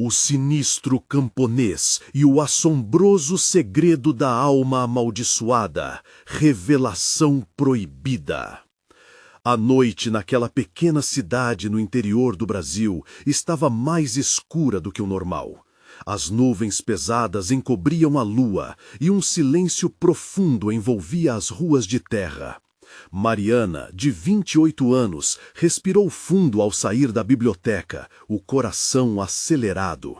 O sinistro camponês e o assombroso segredo da alma amaldiçoada. Revelação proibida. A noite naquela pequena cidade no interior do Brasil estava mais escura do que o normal. As nuvens pesadas encobriam a lua e um silêncio profundo envolvia as ruas de terra. Mariana, de 28 anos, respirou fundo ao sair da biblioteca, o coração acelerado.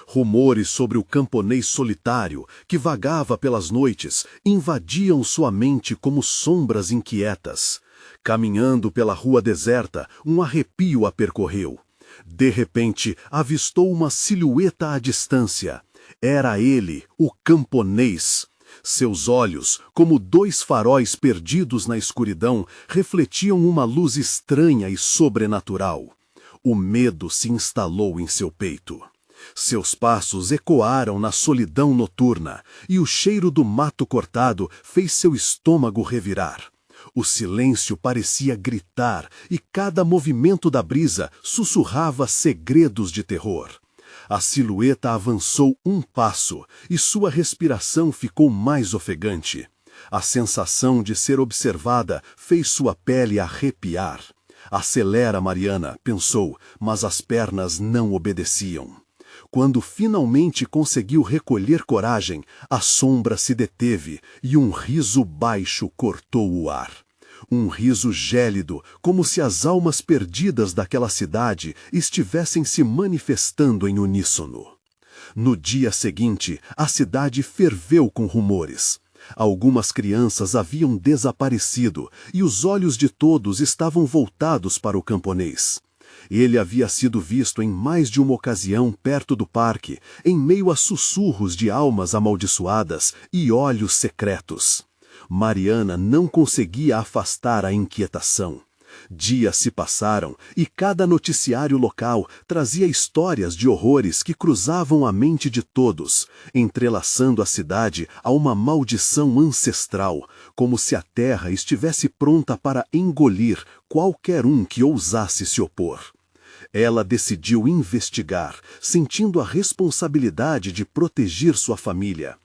Rumores sobre o camponês solitário, que vagava pelas noites, invadiam sua mente como sombras inquietas. Caminhando pela rua deserta, um arrepio a percorreu. De repente, avistou uma silhueta à distância. Era ele, o camponês. Seus olhos, como dois faróis perdidos na escuridão, refletiam uma luz estranha e sobrenatural. O medo se instalou em seu peito. Seus passos ecoaram na solidão noturna, e o cheiro do mato cortado fez seu estômago revirar. O silêncio parecia gritar, e cada movimento da brisa sussurrava segredos de terror. A silhueta avançou um passo, e sua respiração ficou mais ofegante. A sensação de ser observada fez sua pele arrepiar. Acelera, Mariana, pensou, mas as pernas não obedeciam. Quando finalmente conseguiu recolher coragem, a sombra se deteve e um riso baixo cortou o ar. Um riso gélido, como se as almas perdidas daquela cidade estivessem se manifestando em uníssono. No dia seguinte, a cidade ferveu com rumores. Algumas crianças haviam desaparecido e os olhos de todos estavam voltados para o camponês. Ele havia sido visto em mais de uma ocasião perto do parque, em meio a sussurros de almas amaldiçoadas e olhos secretos. Mariana não conseguia afastar a inquietação. Dias se passaram e cada noticiário local trazia histórias de horrores que cruzavam a mente de todos, entrelaçando a cidade a uma maldição ancestral, como se a terra estivesse pronta para engolir qualquer um que ousasse se opor. Ela decidiu investigar, sentindo a responsabilidade de proteger sua família.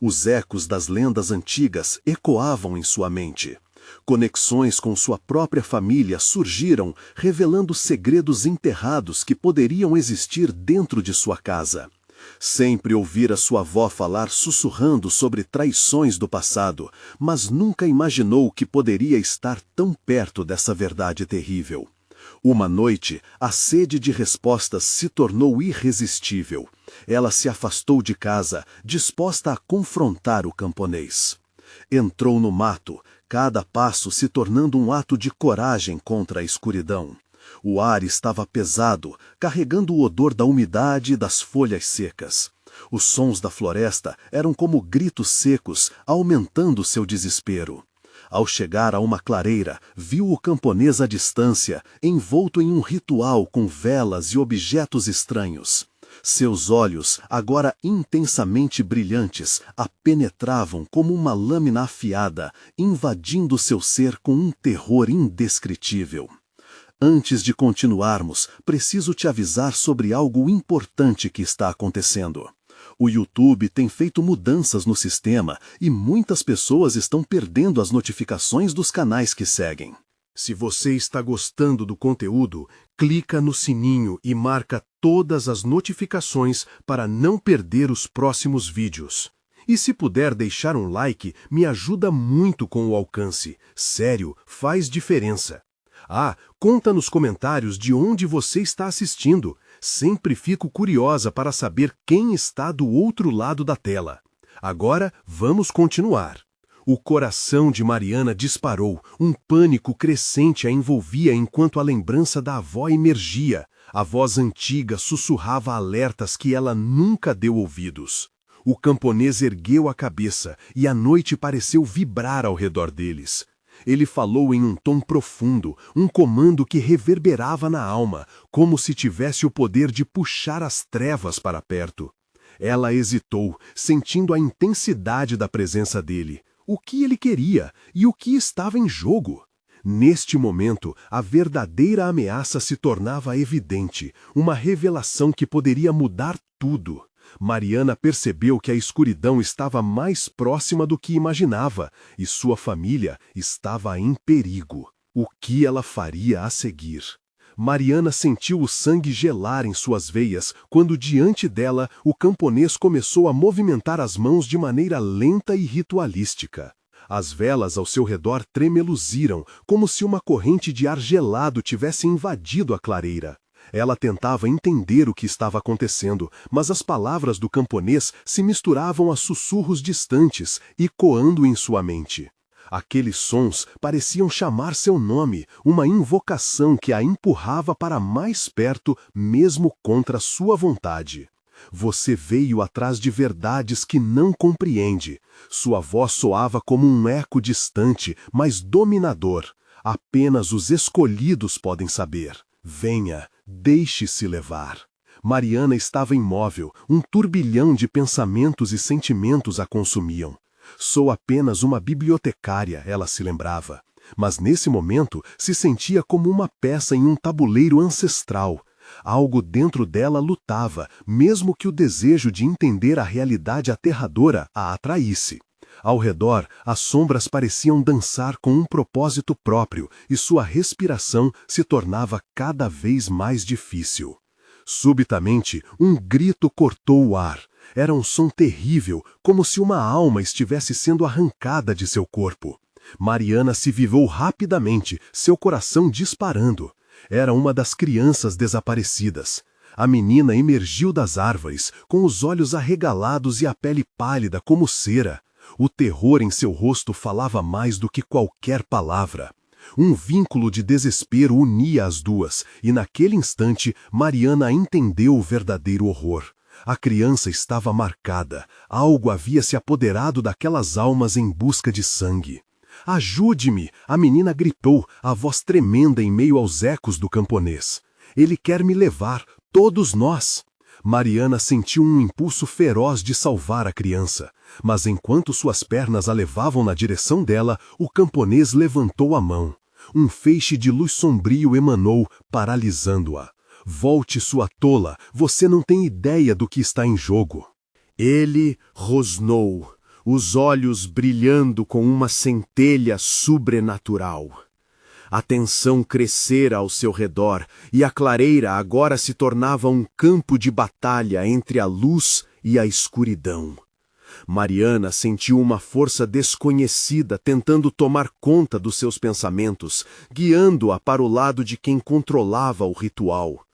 Os ecos das lendas antigas ecoavam em sua mente. Conexões com sua própria família surgiram, revelando segredos enterrados que poderiam existir dentro de sua casa. Sempre ouvira sua avó falar sussurrando sobre traições do passado, mas nunca imaginou que poderia estar tão perto dessa verdade terrível. Uma noite, a sede de respostas se tornou irresistível. Ela se afastou de casa, disposta a confrontar o camponês. Entrou no mato, cada passo se tornando um ato de coragem contra a escuridão. O ar estava pesado, carregando o odor da umidade e das folhas secas. Os sons da floresta eram como gritos secos, aumentando seu desespero. Ao chegar a uma clareira, viu o camponês à distância, envolto em um ritual com velas e objetos estranhos. Seus olhos, agora intensamente brilhantes, a penetravam como uma lâmina afiada, invadindo seu ser com um terror indescritível. Antes de continuarmos, preciso te avisar sobre algo importante que está acontecendo. O YouTube tem feito mudanças no sistema e muitas pessoas estão perdendo as notificações dos canais que seguem. Se você está gostando do conteúdo, clica no sininho e marca todas as notificações para não perder os próximos vídeos. E se puder deixar um like, me ajuda muito com o alcance. Sério, faz diferença. Ah, conta nos comentários de onde você está assistindo. Sempre fico curiosa para saber quem está do outro lado da tela. Agora, vamos continuar. O coração de Mariana disparou, um pânico crescente a envolvia enquanto a lembrança da avó emergia. A voz antiga sussurrava alertas que ela nunca deu ouvidos. O camponês ergueu a cabeça e a noite pareceu vibrar ao redor deles. Ele falou em um tom profundo, um comando que reverberava na alma, como se tivesse o poder de puxar as trevas para perto. Ela hesitou, sentindo a intensidade da presença dele. O que ele queria e o que estava em jogo? Neste momento, a verdadeira ameaça se tornava evidente, uma revelação que poderia mudar tudo. Mariana percebeu que a escuridão estava mais próxima do que imaginava e sua família estava em perigo. O que ela faria a seguir? Mariana sentiu o sangue gelar em suas veias quando, diante dela, o camponês começou a movimentar as mãos de maneira lenta e ritualística. As velas ao seu redor tremeluziram, como se uma corrente de ar gelado tivesse invadido a clareira. Ela tentava entender o que estava acontecendo, mas as palavras do camponês se misturavam a sussurros distantes, ecoando em sua mente. Aqueles sons pareciam chamar seu nome, uma invocação que a empurrava para mais perto, mesmo contra sua vontade. Você veio atrás de verdades que não compreende. Sua voz soava como um eco distante, mas dominador. Apenas os escolhidos podem saber. Venha, deixe-se levar. Mariana estava imóvel, um turbilhão de pensamentos e sentimentos a consumiam. Sou apenas uma bibliotecária, ela se lembrava. Mas nesse momento se sentia como uma peça em um tabuleiro ancestral. Algo dentro dela lutava, mesmo que o desejo de entender a realidade aterradora a atraísse. Ao redor, as sombras pareciam dançar com um propósito próprio e sua respiração se tornava cada vez mais difícil. Subitamente, um grito cortou o ar. Era um som terrível, como se uma alma estivesse sendo arrancada de seu corpo. Mariana se vivou rapidamente, seu coração disparando. Era uma das crianças desaparecidas. A menina emergiu das árvores, com os olhos arregalados e a pele pálida como cera. O terror em seu rosto falava mais do que qualquer palavra. Um vínculo de desespero unia as duas, e naquele instante Mariana entendeu o verdadeiro horror. A criança estava marcada, algo havia se apoderado daquelas almas em busca de sangue. Ajude-me! A menina gritou, a voz tremenda em meio aos ecos do camponês. Ele quer me levar, todos nós! Mariana sentiu um impulso feroz de salvar a criança, mas enquanto suas pernas a levavam na direção dela, o camponês levantou a mão. Um feixe de luz sombrio emanou, paralisando-a. Volte, sua tola, você não tem ideia do que está em jogo. Ele rosnou, os olhos brilhando com uma centelha sobrenatural. A tensão crescera ao seu redor e a clareira agora se tornava um campo de batalha entre a luz e a escuridão. Mariana sentiu uma força desconhecida tentando tomar conta dos seus pensamentos, guiando-a para o lado de quem controlava o ritual.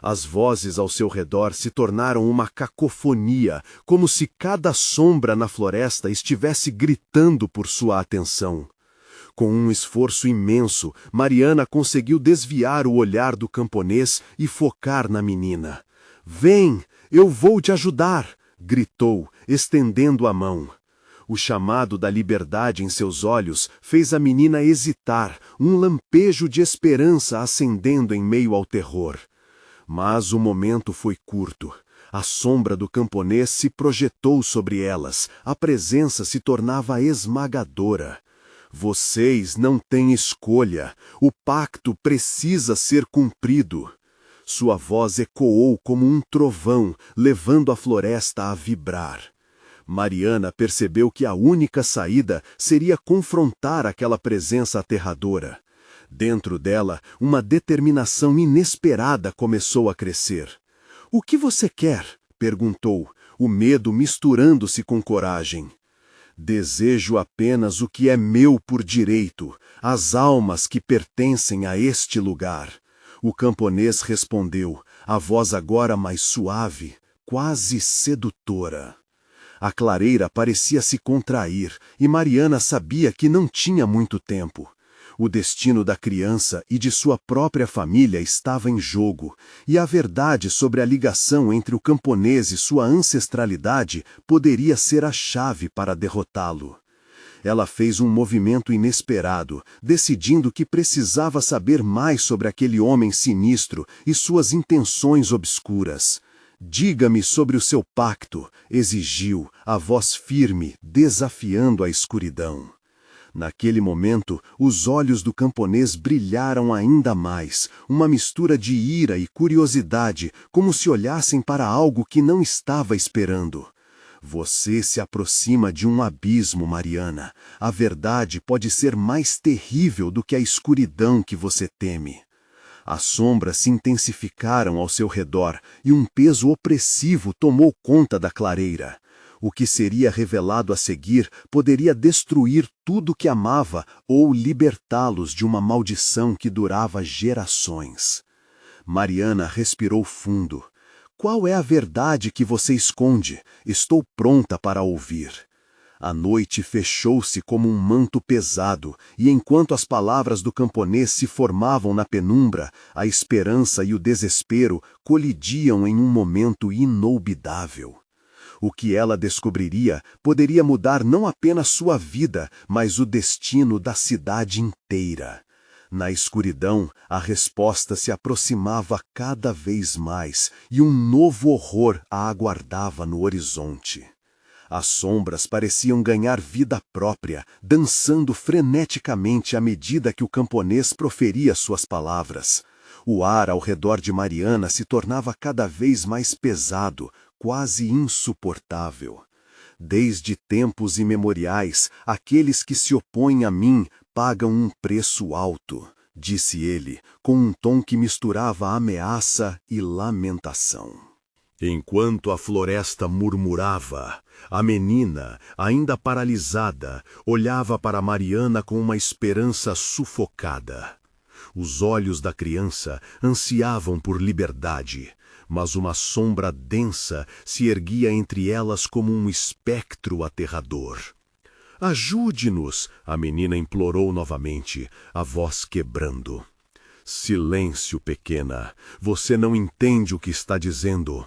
As vozes ao seu redor se tornaram uma cacofonia, como se cada sombra na floresta estivesse gritando por sua atenção. Com um esforço imenso, Mariana conseguiu desviar o olhar do camponês e focar na menina. — Vem, eu vou te ajudar! Gritou, estendendo a mão. O chamado da liberdade em seus olhos fez a menina hesitar, um lampejo de esperança acendendo em meio ao terror. Mas o momento foi curto. A sombra do camponês se projetou sobre elas, a presença se tornava esmagadora. Vocês não têm escolha, o pacto precisa ser cumprido. Sua voz ecoou como um trovão, levando a floresta a vibrar. Mariana percebeu que a única saída seria confrontar aquela presença aterradora. Dentro dela, uma determinação inesperada começou a crescer. — O que você quer? Perguntou, o medo misturando-se com coragem. — Desejo apenas o que é meu por direito, as almas que pertencem a este lugar. O camponês respondeu, a voz agora mais suave, quase sedutora. A clareira parecia se contrair e Mariana sabia que não tinha muito tempo. O destino da criança e de sua própria família estava em jogo, e a verdade sobre a ligação entre o camponês e sua ancestralidade poderia ser a chave para derrotá-lo. Ela fez um movimento inesperado, decidindo que precisava saber mais sobre aquele homem sinistro e suas intenções obscuras. — Diga-me sobre o seu pacto, exigiu, a voz firme, desafiando a escuridão. Naquele momento, os olhos do camponês brilharam ainda mais, uma mistura de ira e curiosidade, como se olhassem para algo que não estava esperando. Você se aproxima de um abismo, Mariana. A verdade pode ser mais terrível do que a escuridão que você teme. As sombras se intensificaram ao seu redor e um peso opressivo tomou conta da clareira. O que seria revelado a seguir poderia destruir tudo que amava ou libertá-los de uma maldição que durava gerações. Mariana respirou fundo. Qual é a verdade que você esconde? Estou pronta para ouvir. A noite fechou-se como um manto pesado, e enquanto as palavras do camponês se formavam na penumbra, a esperança e o desespero colidiam em um momento inolvidável. O que ela descobriria poderia mudar não apenas sua vida, mas o destino da cidade inteira. Na escuridão, a resposta se aproximava cada vez mais, e um novo horror a aguardava no horizonte. As sombras pareciam ganhar vida própria, dançando freneticamente à medida que o camponês proferia suas palavras. O ar ao redor de Mariana se tornava cada vez mais pesado, quase insuportável. Desde tempos imemoriais, aqueles que se opõem a mim pagam um preço alto, disse ele, com um tom que misturava ameaça e lamentação. Enquanto a floresta murmurava, a menina, ainda paralisada, olhava para Mariana com uma esperança sufocada. Os olhos da criança ansiavam por liberdade, mas uma sombra densa se erguia entre elas como um espectro aterrador. Ajude-nos, a menina implorou novamente, a voz quebrando. Silêncio, pequena, você não entende o que está dizendo.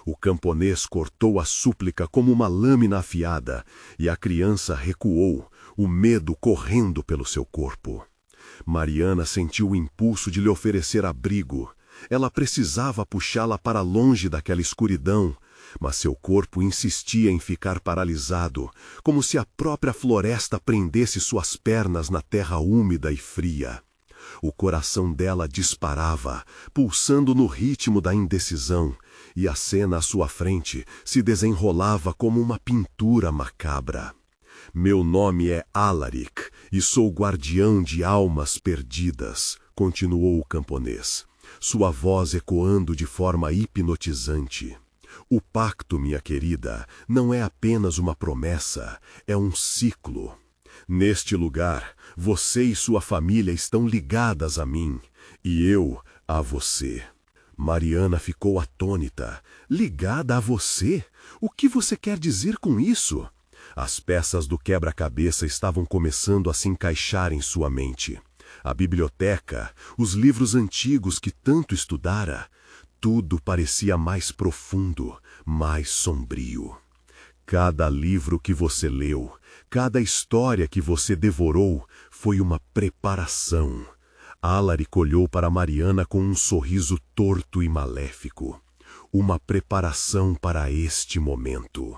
O camponês cortou a súplica como uma lâmina afiada, e a criança recuou, o medo correndo pelo seu corpo. Mariana sentiu o impulso de lhe oferecer abrigo. Ela precisava puxá-la para longe daquela escuridão, mas seu corpo insistia em ficar paralisado, como se a própria floresta prendesse suas pernas na terra úmida e fria. O coração dela disparava, pulsando no ritmo da indecisão, e a cena à sua frente se desenrolava como uma pintura macabra. Meu nome é Alaric, e sou guardião de almas perdidas, continuou o camponês, sua voz ecoando de forma hipnotizante. O pacto, minha querida, não é apenas uma promessa, é um ciclo. Neste lugar, você e sua família estão ligadas a mim, e eu a você. Mariana ficou atônita. Ligada a você? O que você quer dizer com isso? As peças do quebra-cabeça estavam começando a se encaixar em sua mente. A biblioteca, os livros antigos que tanto estudara, tudo parecia mais profundo, mais sombrio. Cada livro que você leu, cada história que você devorou, foi uma preparação. Alaric olhou para Mariana com um sorriso torto e maléfico. Uma preparação para este momento.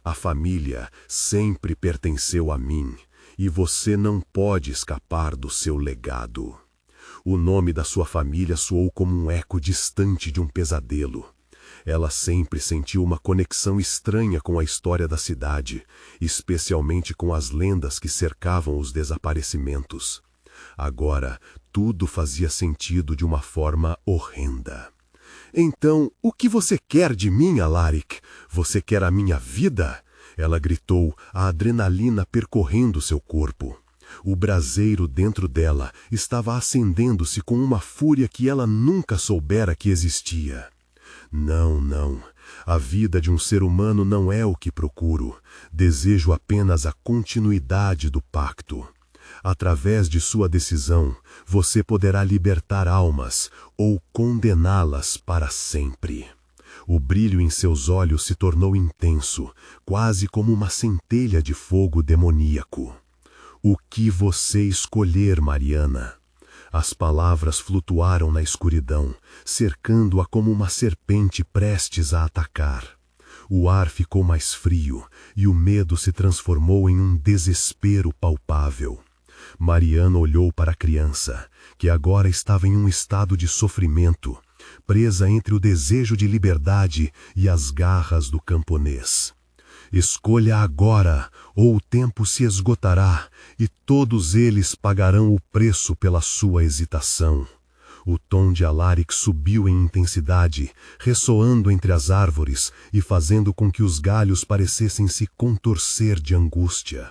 A família sempre pertenceu a mim, e você não pode escapar do seu legado. O nome da sua família soou como um eco distante de um pesadelo. Ela sempre sentiu uma conexão estranha com a história da cidade, especialmente com as lendas que cercavam os desaparecimentos. Agora, tudo fazia sentido de uma forma horrenda. Então, o que você quer de mim, Alaric? Você quer a minha vida? Ela gritou, a adrenalina percorrendo seu corpo. O braseiro dentro dela estava acendendo-se com uma fúria que ela nunca soubera que existia. Não, não. A vida de um ser humano não é o que procuro. Desejo apenas a continuidade do pacto. Através de sua decisão, você poderá libertar almas ou condená-las para sempre. O brilho em seus olhos se tornou intenso, quase como uma centelha de fogo demoníaco. O que você escolher, Mariana? As palavras flutuaram na escuridão, cercando-a como uma serpente prestes a atacar. O ar ficou mais frio e o medo se transformou em um desespero palpável. Mariana olhou para a criança, que agora estava em um estado de sofrimento, presa entre o desejo de liberdade e as garras do camponês. Escolha agora, ou o tempo se esgotará, e todos eles pagarão o preço pela sua hesitação. O tom de Alaric subiu em intensidade, ressoando entre as árvores e fazendo com que os galhos parecessem se contorcer de angústia.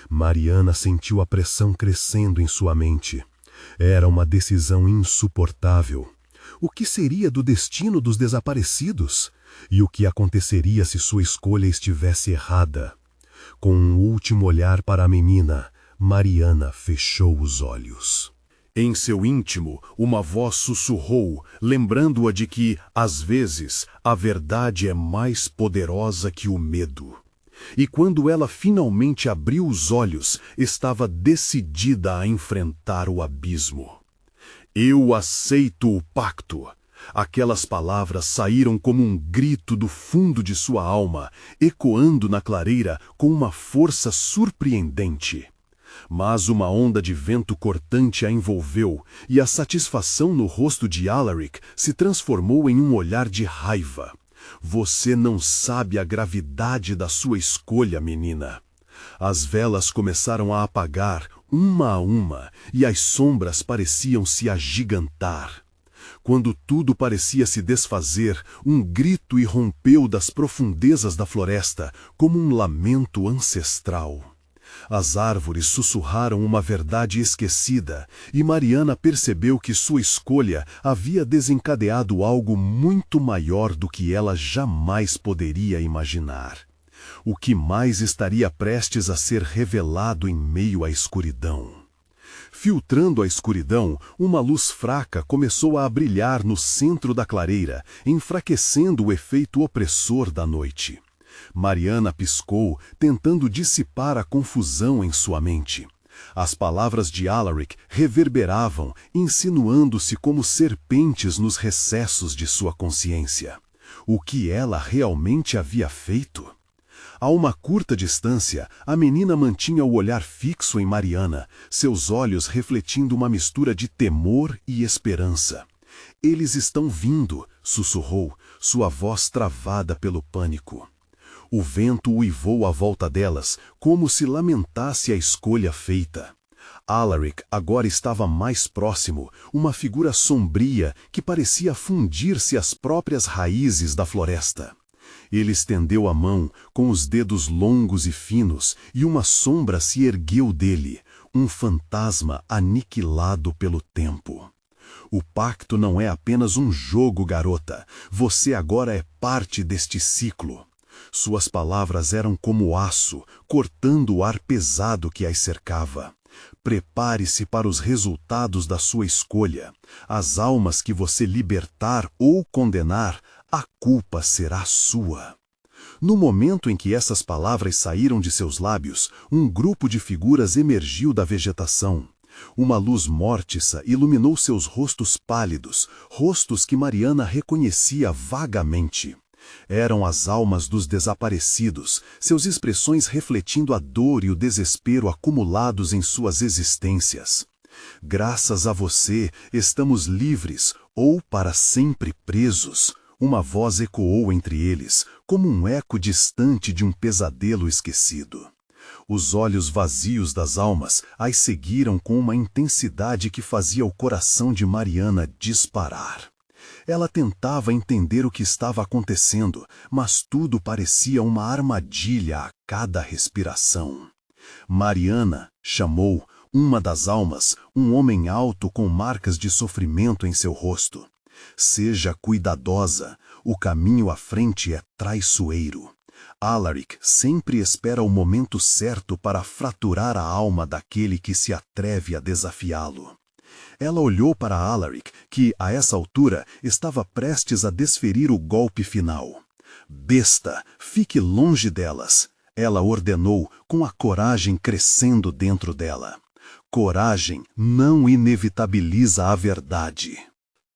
Mariana sentiu a pressão crescendo em sua mente. Era uma decisão insuportável. O que seria do destino dos desaparecidos? E o que aconteceria se sua escolha estivesse errada? Com um último olhar para a menina, Mariana fechou os olhos. Em seu íntimo, uma voz sussurrou, lembrando-a de que, às vezes, a verdade é mais poderosa que o medo. E quando ela finalmente abriu os olhos, estava decidida a enfrentar o abismo. Eu aceito o pacto. Aquelas palavras saíram como um grito do fundo de sua alma, ecoando na clareira com uma força surpreendente. Mas uma onda de vento cortante a envolveu, e a satisfação no rosto de Alaric se transformou em um olhar de raiva. Você não sabe a gravidade da sua escolha, menina. As velas começaram a apagar, uma a uma, e as sombras pareciam se agigantar. Quando tudo parecia se desfazer, um grito irrompeu das profundezas da floresta, como um lamento ancestral. As árvores sussurraram uma verdade esquecida, e Mariana percebeu que sua escolha havia desencadeado algo muito maior do que ela jamais poderia imaginar. O que mais estaria prestes a ser revelado em meio à escuridão? Filtrando a escuridão, uma luz fraca começou a brilhar no centro da clareira, enfraquecendo o efeito opressor da noite. Mariana piscou, tentando dissipar a confusão em sua mente. As palavras de Alaric reverberavam, insinuando-se como serpentes nos recessos de sua consciência. O que ela realmente havia feito? A uma curta distância, a menina mantinha o olhar fixo em Mariana, seus olhos refletindo uma mistura de temor e esperança. Eles estão vindo, sussurrou, sua voz travada pelo pânico. O vento uivou à volta delas, como se lamentasse a escolha feita. Alaric agora estava mais próximo, uma figura sombria que parecia fundir-se às próprias raízes da floresta. Ele estendeu a mão, com os dedos longos e finos, e uma sombra se ergueu dele, um fantasma aniquilado pelo tempo. O pacto não é apenas um jogo, garota. Você agora é parte deste ciclo. Suas palavras eram como aço, cortando o ar pesado que as cercava. Prepare-se para os resultados da sua escolha. As almas que você libertar ou condenar, a culpa será sua. No momento em que essas palavras saíram de seus lábios, um grupo de figuras emergiu da vegetação. Uma luz mortiça iluminou seus rostos pálidos, rostos que Mariana reconhecia vagamente. Eram as almas dos desaparecidos, seus expressões refletindo a dor e o desespero acumulados em suas existências. Graças a você, estamos livres ou para sempre presos. Uma voz ecoou entre eles, como um eco distante de um pesadelo esquecido. Os olhos vazios das almas as seguiram com uma intensidade que fazia o coração de Mariana disparar. Ela tentava entender o que estava acontecendo, mas tudo parecia uma armadilha a cada respiração. Mariana chamou, uma das almas, um homem alto com marcas de sofrimento em seu rosto. Seja cuidadosa, o caminho à frente é traiçoeiro. Alaric sempre espera o momento certo para fraturar a alma daquele que se atreve a desafiá-lo. Ela olhou para Alaric, que, a essa altura, estava prestes a desferir o golpe final. Besta, fique longe delas, ela ordenou, com a coragem crescendo dentro dela. Coragem não inevitabiliza a verdade.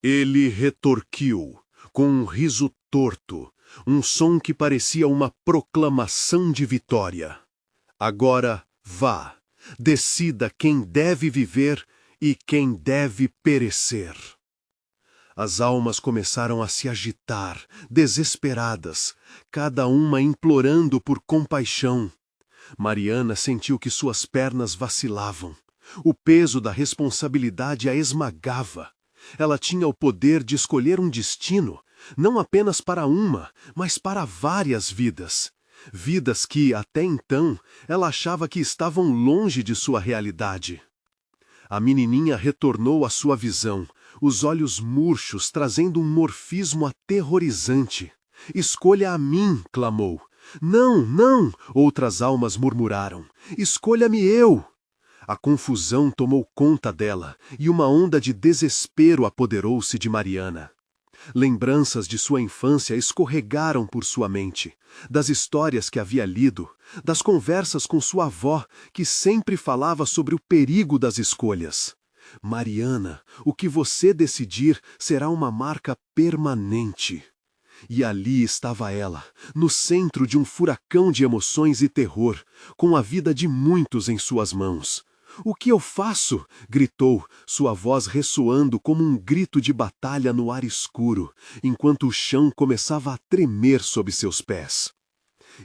Ele retorquiu, com um riso torto, um som que parecia uma proclamação de vitória. Agora vá, decida quem deve viver e quem deve perecer. As almas começaram a se agitar, desesperadas, cada uma implorando por compaixão. Mariana sentiu que suas pernas vacilavam. O peso da responsabilidade a esmagava. Ela tinha o poder de escolher um destino, não apenas para uma, mas para várias vidas. Vidas que, até então, ela achava que estavam longe de sua realidade. A menininha retornou à sua visão, os olhos murchos trazendo um morfismo aterrorizante. "Escolha a mim", clamou. "Não, não", outras almas murmuraram. "Escolha-me eu". A confusão tomou conta dela e uma onda de desespero apoderou-se de Mariana. Lembranças de sua infância escorregaram por sua mente, das histórias que havia lido, das conversas com sua avó, que sempre falava sobre o perigo das escolhas. "Mariana, o que você decidir será uma marca permanente". E ali estava ela, no centro de um furacão de emoções e terror, com a vida de muitos em suas mãos. "O que eu faço?", gritou, sua voz ressoando como um grito de batalha no ar escuro, enquanto o chão começava a tremer sob seus pés.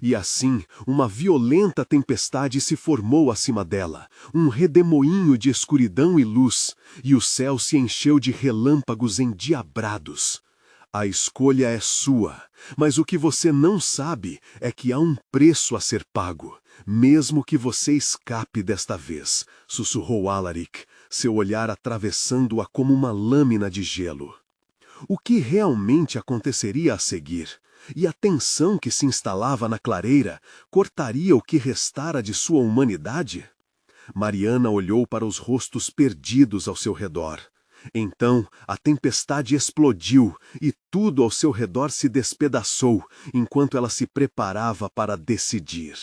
E assim, uma violenta tempestade se formou acima dela, um redemoinho de escuridão e luz, e o céu se encheu de relâmpagos endiabrados. A escolha é sua, mas o que você não sabe é que há um preço a ser pago, mesmo que você escape desta vez, sussurrou Alaric, seu olhar atravessando-a como uma lâmina de gelo. O que realmente aconteceria a seguir? E a tensão que se instalava na clareira cortaria o que restara de sua humanidade? Mariana olhou para os rostos perdidos ao seu redor. Então, a tempestade explodiu e tudo ao seu redor se despedaçou, enquanto ela se preparava para decidir.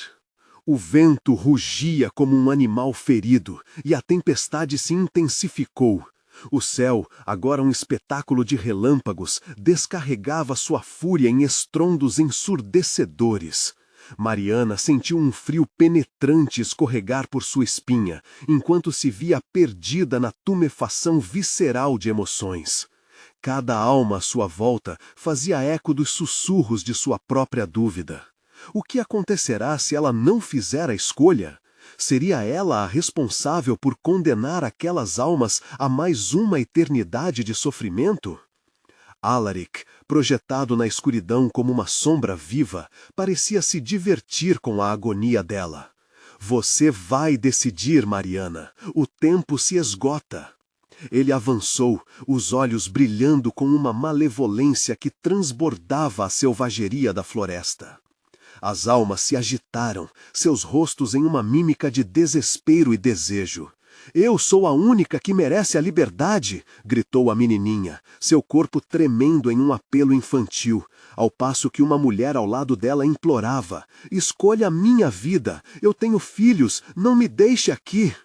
O vento rugia como um animal ferido e a tempestade se intensificou. O céu, agora um espetáculo de relâmpagos, descarregava sua fúria em estrondos ensurdecedores. Mariana sentiu um frio penetrante escorregar por sua espinha, enquanto se via perdida na tumefação visceral de emoções. Cada alma à sua volta fazia eco dos sussurros de sua própria dúvida. O que acontecerá se ela não fizer a escolha? Seria ela a responsável por condenar aquelas almas a mais uma eternidade de sofrimento? Alaric, projetado na escuridão como uma sombra viva, parecia se divertir com a agonia dela. "Você vai decidir, Mariana. O tempo se esgota." Ele avançou, os olhos brilhando com uma malevolência que transbordava a selvageria da floresta. As almas se agitaram, seus rostos em uma mímica de desespero e desejo. "Eu sou a única que merece a liberdade", gritou a menininha, seu corpo tremendo em um apelo infantil, ao passo que uma mulher ao lado dela implorava: "Escolha a minha vida, eu tenho filhos, não me deixe aqui."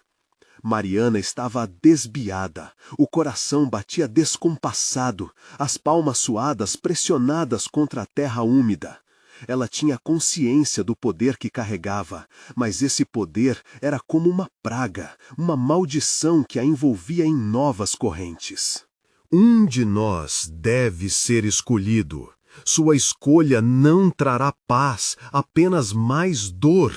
Mariana estava desbiada, o coração batia descompassado, as palmas suadas pressionadas contra a terra úmida. Ela tinha consciência do poder que carregava, mas esse poder era como uma praga, uma maldição que a envolvia em novas correntes. "Um de nós deve ser escolhido. Sua escolha não trará paz, apenas mais dor",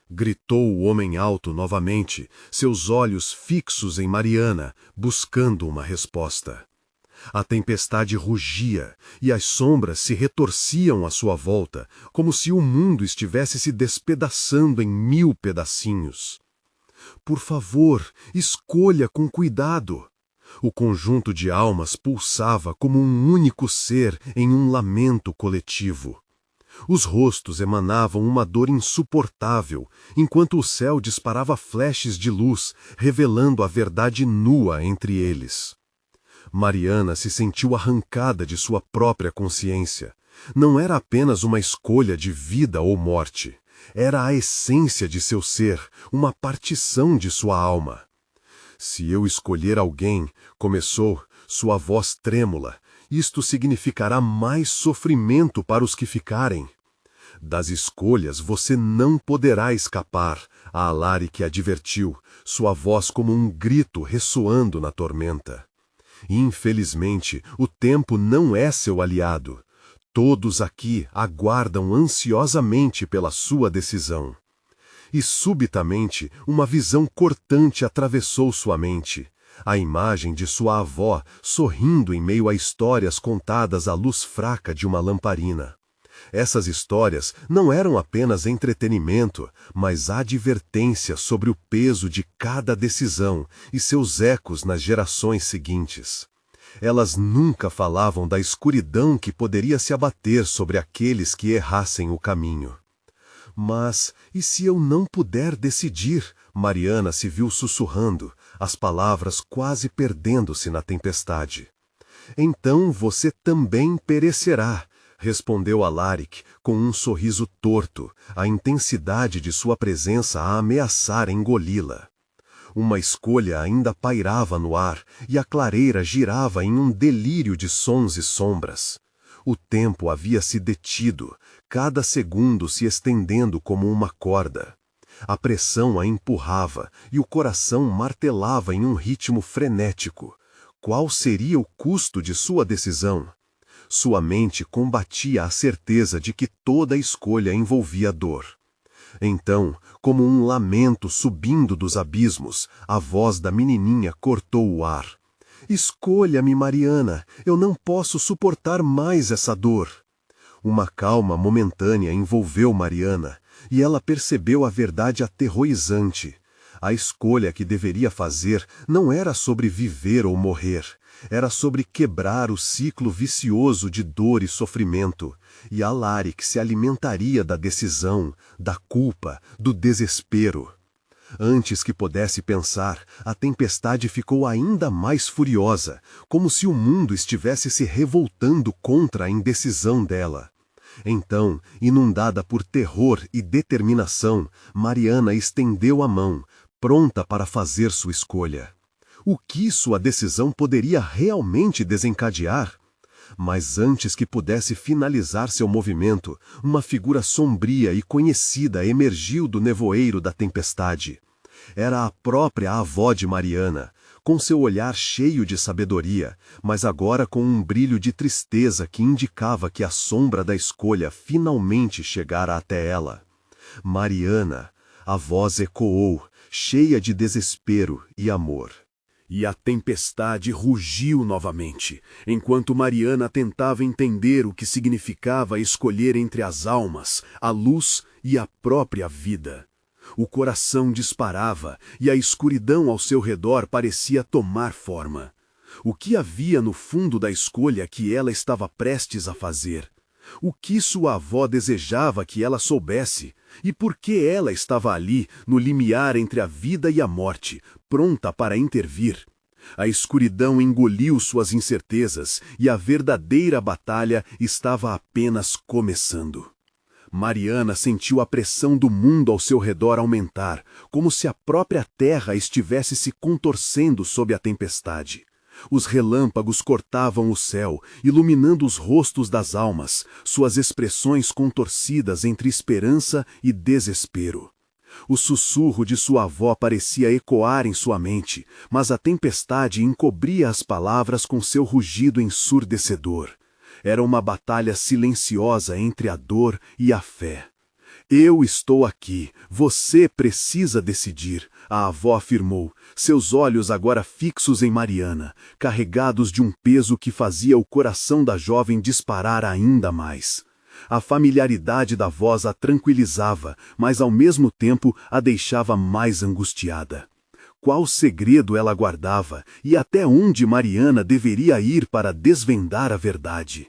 gritou o homem alto novamente, seus olhos fixos em Mariana, buscando uma resposta. A tempestade rugia e as sombras se retorciam à sua volta, como se o mundo estivesse se despedaçando em 1000 pedacinhos. "Por favor, escolha com cuidado." O conjunto de almas pulsava como um único ser em um lamento coletivo. Os rostos emanavam uma dor insuportável, enquanto o céu disparava flashes de luz, revelando a verdade nua entre eles. Mariana se sentiu arrancada de sua própria consciência. Não era apenas uma escolha de vida ou morte. Era a essência de seu ser, uma partição de sua alma. "Se eu escolher alguém", começou, sua voz trêmula, Isto significará mais sofrimento para os que ficarem. Das escolhas você não poderá escapar, a Alaric advertiu, sua voz como um grito ressoando na tormenta. Infelizmente, o tempo não é seu aliado. Todos aqui aguardam ansiosamente pela sua decisão. E subitamente, uma visão cortante atravessou sua mente. A imagem de sua avó sorrindo em meio a histórias contadas à luz fraca de uma lamparina. Essas histórias não eram apenas entretenimento, mas advertência sobre o peso de cada decisão e seus ecos nas gerações seguintes. Elas nunca falavam da escuridão que poderia se abater sobre aqueles que errassem o caminho. Mas, e se eu não puder decidir? Mariana se viu sussurrando, as palavras quase perdendo-se na tempestade. Então você também perecerá, respondeu Alaric com um sorriso torto, a intensidade de sua presença a ameaçar engoli-la. Uma escolha ainda pairava no ar e a clareira girava em um delírio de sons e sombras. O tempo havia se detido, cada segundo se estendendo como uma corda. A pressão a empurrava e o coração martelava em um ritmo frenético. Qual seria o custo de sua decisão? Sua mente combatia a certeza de que toda escolha envolvia dor. Então, como um lamento subindo dos abismos, a voz da menininha cortou o ar. Escolha-me, Mariana, eu não posso suportar mais essa dor. Uma calma momentânea envolveu Mariana, e ela percebeu a verdade aterrorizante. A escolha que deveria fazer não era sobre viver ou morrer, era sobre quebrar o ciclo vicioso de dor e sofrimento, e Alaric se alimentaria da decisão, da culpa, do desespero. Antes que pudesse pensar, a tempestade ficou ainda mais furiosa, como se o mundo estivesse se revoltando contra a indecisão dela. Então, inundada por terror e determinação, Mariana estendeu a mão, pronta para fazer sua escolha. O que sua decisão poderia realmente desencadear? Mas antes que pudesse finalizar seu movimento, uma figura sombria e conhecida emergiu do nevoeiro da tempestade. Era a própria avó de Mariana, com seu olhar cheio de sabedoria, mas agora com um brilho de tristeza que indicava que a sombra da escolha finalmente chegara até ela. Mariana, a voz ecoou, cheia de desespero e amor. E a tempestade rugiu novamente, enquanto Mariana tentava entender o que significava escolher entre as almas, a luz e a própria vida. O coração disparava e a escuridão ao seu redor parecia tomar forma. O que havia no fundo da escolha que ela estava prestes a fazer? O que sua avó desejava que ela soubesse? E por que ela estava ali, no limiar entre a vida e a morte, pronta para intervir? A escuridão engoliu suas incertezas e a verdadeira batalha estava apenas começando. Mariana sentiu a pressão do mundo ao seu redor aumentar, como se a própria terra estivesse se contorcendo sob a tempestade. Os relâmpagos cortavam o céu, iluminando os rostos das almas, suas expressões contorcidas entre esperança e desespero. O sussurro de sua avó parecia ecoar em sua mente, mas a tempestade encobria as palavras com seu rugido ensurdecedor. Era uma batalha silenciosa entre a dor e a fé. Eu estou aqui, você precisa decidir, a avó afirmou, seus olhos agora fixos em Mariana, carregados de um peso que fazia o coração da jovem disparar ainda mais. A familiaridade da voz a tranquilizava, mas ao mesmo tempo a deixava mais angustiada. Qual segredo ela guardava e até onde Mariana deveria ir para desvendar a verdade?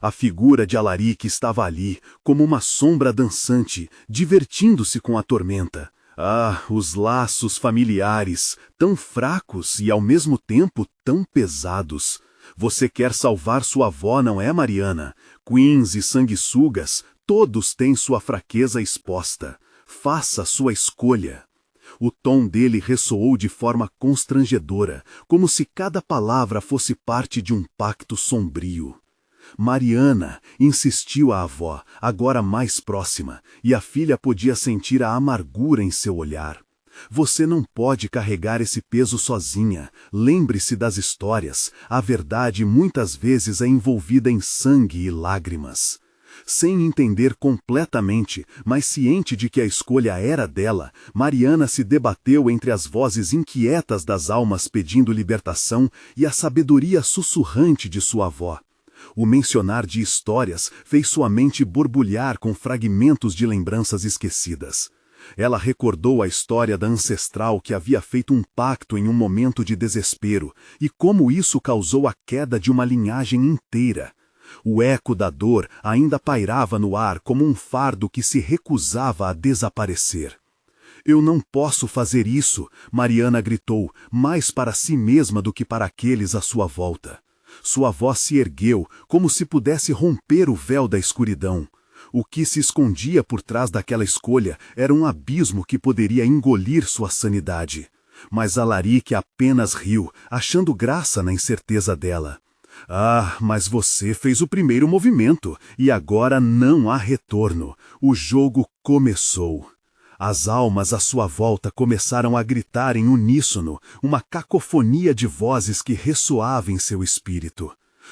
A figura de Alaric estava ali, como uma sombra dançante, divertindo-se com a tormenta. Ah, os laços familiares, tão fracos e ao mesmo tempo tão pesados. Você quer salvar sua avó, não é, Mariana? Queens e sanguessugas, todos têm sua fraqueza exposta. Faça sua escolha. O tom dele ressoou de forma constrangedora, como se cada palavra fosse parte de um pacto sombrio. Mariana, insistiu a avó, agora mais próxima, e a filha podia sentir a amargura em seu olhar. Você não pode carregar esse peso sozinha. Lembre-se das histórias. A verdade muitas vezes é envolvida em sangue e lágrimas. Sem entender completamente, mas ciente de que a escolha era dela, Mariana se debateu entre as vozes inquietas das almas pedindo libertação e a sabedoria sussurrante de sua avó. O mencionar de histórias fez sua mente borbulhar com fragmentos de lembranças esquecidas. Ela recordou a história da ancestral que havia feito um pacto em um momento de desespero e como isso causou a queda de uma linhagem inteira. O eco da dor ainda pairava no ar como um fardo que se recusava a desaparecer. Eu não posso fazer isso, Mariana gritou, mais para si mesma do que para aqueles à sua volta. Sua voz se ergueu, como se pudesse romper o véu da escuridão. O que se escondia por trás daquela escolha era um abismo que poderia engolir sua sanidade. Mas Alaric apenas riu, achando graça na incerteza dela. Ah, mas você fez o primeiro movimento, e agora não há retorno. O jogo começou. As almas à sua volta começaram a gritar em uníssono, uma cacofonia de vozes que ressoava em seu espírito.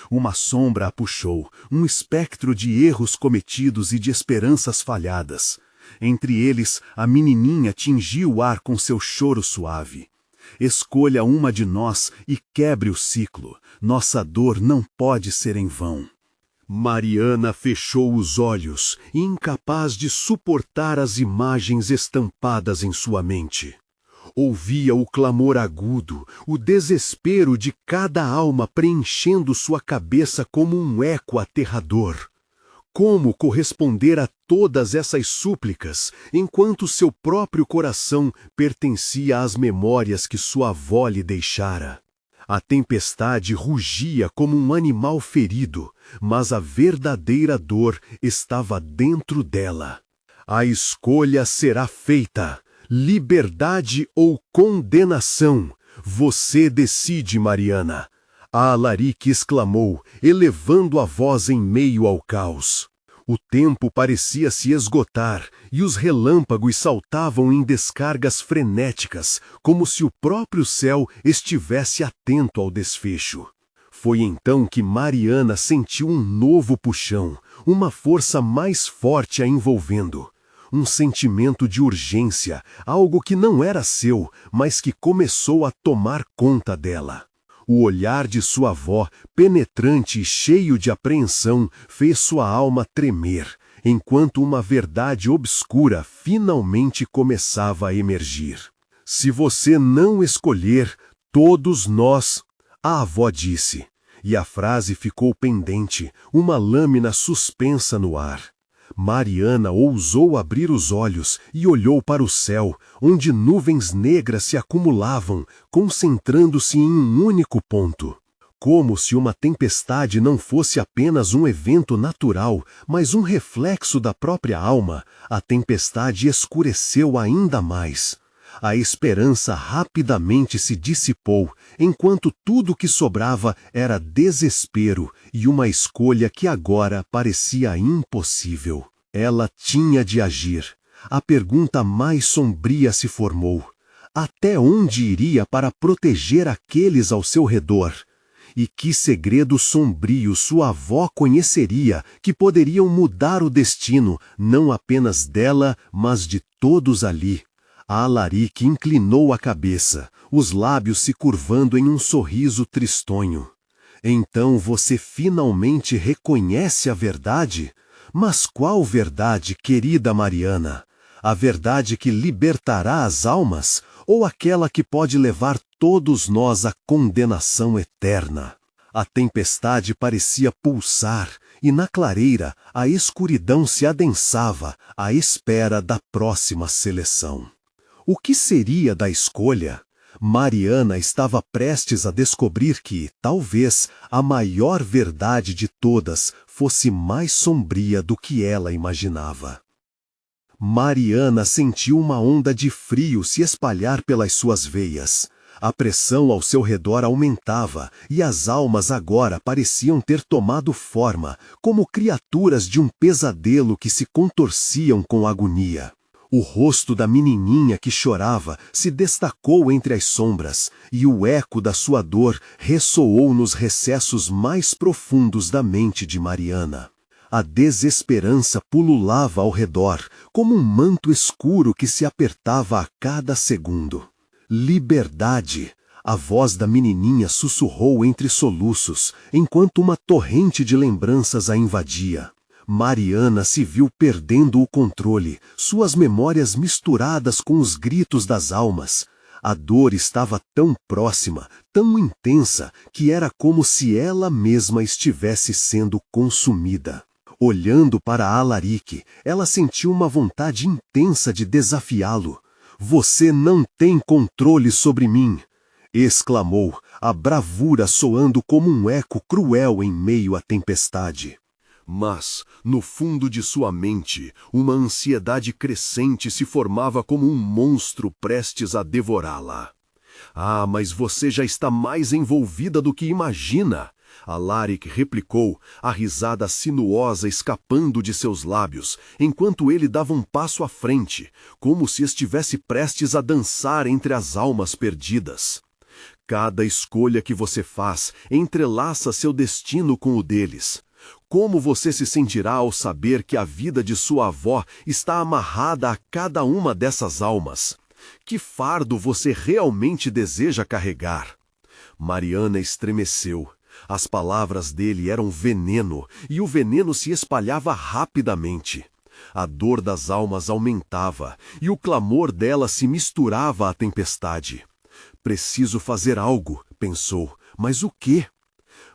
Uma sombra a puxou, um espectro de erros cometidos e de esperanças falhadas. Entre eles, a menininha tingiu o ar com seu choro suave. Escolha uma de nós e quebre o ciclo. Nossa dor não pode ser em vão. Mariana fechou os olhos, incapaz de suportar as imagens estampadas em sua mente. Ouvia o clamor agudo, o desespero de cada alma preenchendo sua cabeça como um eco aterrador. Como corresponder a todas essas súplicas, enquanto seu próprio coração pertencia às memórias que sua avó lhe deixara? A tempestade rugia como um animal ferido, mas a verdadeira dor estava dentro dela. A escolha será feita. Liberdade ou condenação? Você decide, Mariana. A Alaric exclamou, elevando a voz em meio ao caos. O tempo parecia se esgotar e os relâmpagos saltavam em descargas frenéticas, como se o próprio céu estivesse atento ao desfecho. Foi então que Mariana sentiu um novo puxão, uma força mais forte a envolvendo. Um sentimento de urgência, algo que não era seu, mas que começou a tomar conta dela. O olhar de sua avó, penetrante e cheio de apreensão, fez sua alma tremer, enquanto uma verdade obscura finalmente começava a emergir. Se você não escolher, todos nós, a avó disse, e a frase ficou pendente, uma lâmina suspensa no ar. Mariana ousou abrir os olhos e olhou para o céu, onde nuvens negras se acumulavam, concentrando-se em um único ponto. Como se uma tempestade não fosse apenas um evento natural, mas um reflexo da própria alma, a tempestade escureceu ainda mais. A esperança rapidamente se dissipou, enquanto tudo que sobrava era desespero e uma escolha que agora parecia impossível. Ela tinha de agir. A pergunta mais sombria se formou. Até onde iria para proteger aqueles ao seu redor? E que segredo sombrio sua avó conheceria que poderiam mudar o destino, não apenas dela, mas de todos ali? A Alaric inclinou a cabeça, os lábios se curvando em um sorriso tristonho. Então você finalmente reconhece a verdade? Mas qual verdade, querida Mariana? A verdade que libertará as almas ou aquela que pode levar todos nós à condenação eterna? A tempestade parecia pulsar e na clareira a escuridão se adensava à espera da próxima seleção. O que seria da escolha? Mariana estava prestes a descobrir que, talvez, a maior verdade de todas fosse mais sombria do que ela imaginava. Mariana sentiu uma onda de frio se espalhar pelas suas veias. A pressão ao seu redor aumentava e as almas agora pareciam ter tomado forma, como criaturas de um pesadelo que se contorciam com agonia. O rosto da menininha que chorava se destacou entre as sombras e o eco da sua dor ressoou nos recessos mais profundos da mente de Mariana. A desesperança pululava ao redor, como um manto escuro que se apertava a cada segundo. Liberdade! A voz da menininha sussurrou entre soluços, enquanto uma torrente de lembranças a invadia. Mariana se viu perdendo o controle, suas memórias misturadas com os gritos das almas. A dor estava tão próxima, tão intensa, que era como se ela mesma estivesse sendo consumida. Olhando para Alaric, ela sentiu uma vontade intensa de desafiá-lo. "Você não tem controle sobre mim!" exclamou, a bravura soando como um eco cruel em meio à tempestade. Mas, no fundo de sua mente, uma ansiedade crescente se formava como um monstro prestes a devorá-la. "Ah, mas você já está mais envolvida do que imagina!" Alaric replicou, a risada sinuosa escapando de seus lábios, enquanto ele dava um passo à frente, como se estivesse prestes a dançar entre as almas perdidas. "Cada escolha que você faz entrelaça seu destino com o deles. Como você se sentirá ao saber que a vida de sua avó está amarrada a cada uma dessas almas? Que fardo você realmente deseja carregar?" Mariana estremeceu. As palavras dele eram veneno, e o veneno se espalhava rapidamente. A dor das almas aumentava, e o clamor delas se misturava à tempestade. "Preciso fazer algo", pensou, "mas o quê?"